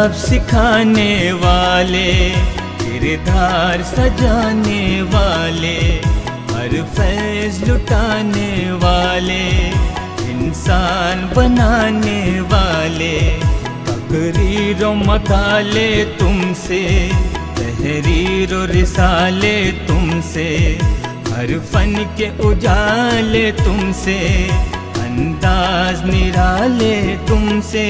अदब सिखाने वाले, किरदार सजाने वाले, हर फैज़ लुटाने वाले, इंसान बनाने वाले, तकरीर व मकाले तुमसे, तहरीर व रिसाले तुमसे, हर फन के उजाले तुमसे, अंदाज निराले तुमसे।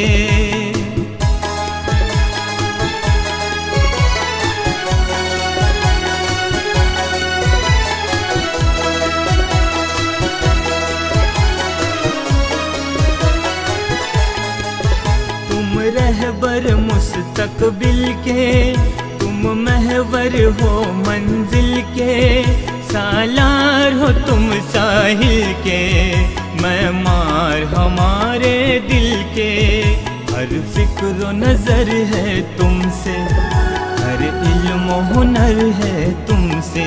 तुम रहबर मुस्तकबिल के, तुम महवर हो मंजिल के, सालार हो तुम साहिल के, मैमार हमारे दिल के, हर फिक्र व नजर है तुमसे, हर इल्म व हुनर है तुमसे,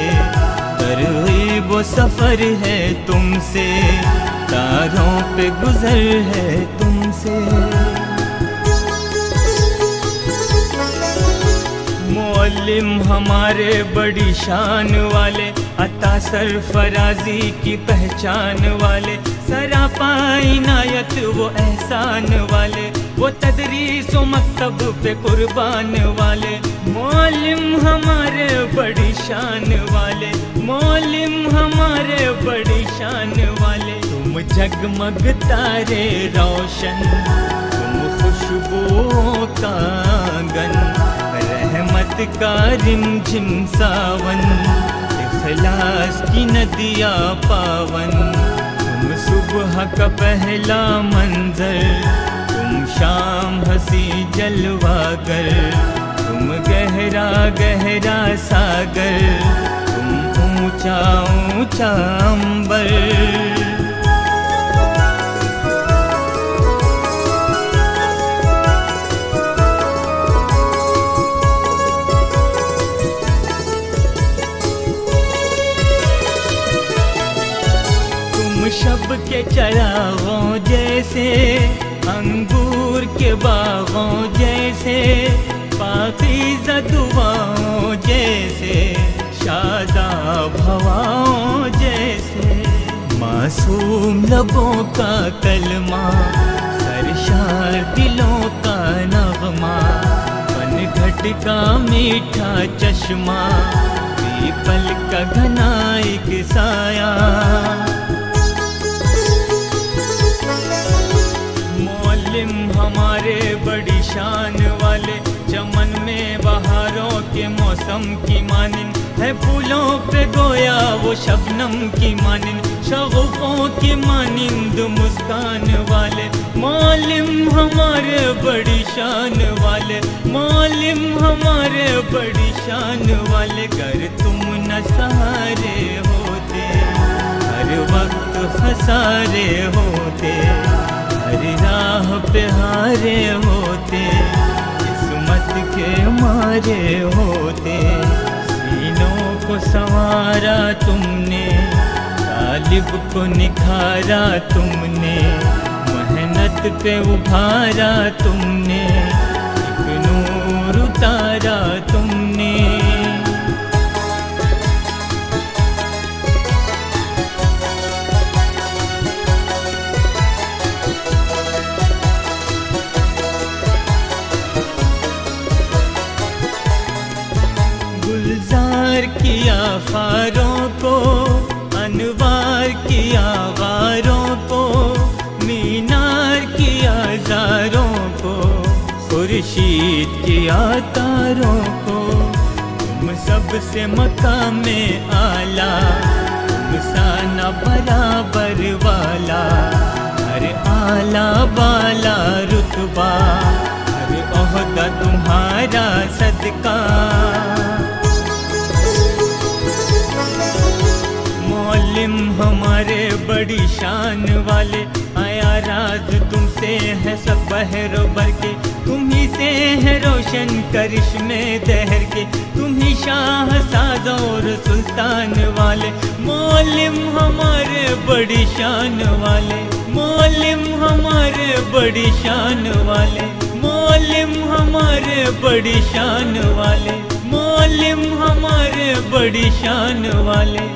तरग़ीब व सफर है तुमसे, तारों पे गुजर है तुमसे। मुअल्लिम हमारे बड़ी शान वाले, अता सरफराजी की पहचान वाले, सरापा इनायत वो एहसान वाले, वो तदरीस व मकतब पे कुर्बान वाले। मुअल्लिम हमारे बड़ी शान वाले, मुअल्लिम हमारे बड़ी शान वाले, तुम जगमग तारे रोशन, तुम खुशबुओं का आंगन, रहमत का रिमझिम सावन, इखलास की नदियाँ पावन, तुम सुबह का पहला मंजर, तुम शाम हंसी जलवागर, तुम गहरा गहरा सागर, तुम ऊंचा ऊंचा अंबर। शब के चरागों जैसे, अंगूर के बागों जैसे, पाकीज़ा दुआओं जैसे, शादाब हवाओं जैसे, मासूम लबों का कलमा, सरशार दिलों का नगमा, पनघट का मीठा चश्मा, पीपल का घना एक साया। हमारे बड़ी शान वाले, चमन में बहारों के मौसम की मानिंद, है फूलों पे गोया वो शबनम की मानिंद, शगुफों की मानिंद मुस्कान वाले। मौलिम हमारे बड़ी शान वाले, मौलिम हमारे बड़ी शान वाले, कर तुम न सहारे होते, हर वक्त खसारे होते, हर राह पे हारे होते, किस्मत के मारे होते, सीनों को संवारा तुमने, तालिब को निखारा तुमने, मेहनत पे उभारा तुमने, एक नूर उतारा तुमने। गुलजार किया खारों को, अनवार किया गारों को, मीनार किया ज़ारों को, खुर्शीद किया तारों को, तुम सबसे मकामे आला, तुम सा न बराबर वाला, हर आला बाला रुतबा, हर ओहदा तुम्हारा सदका। मौलिम हमारे बड़ी शान वाले, आया राज तुमसे है सब बहरो भर के, तुम ही से है रोशन करिश्मे दहर के, तुम ही शाह साज और सुल्तान वाले। मौलिम हमारे बड़ी शान वाले, मौलिम हमारे बड़ी शान वाले, मौलिम हमारे बड़ी शान वाले, मौलिम हमारे बड़ी शान वाले।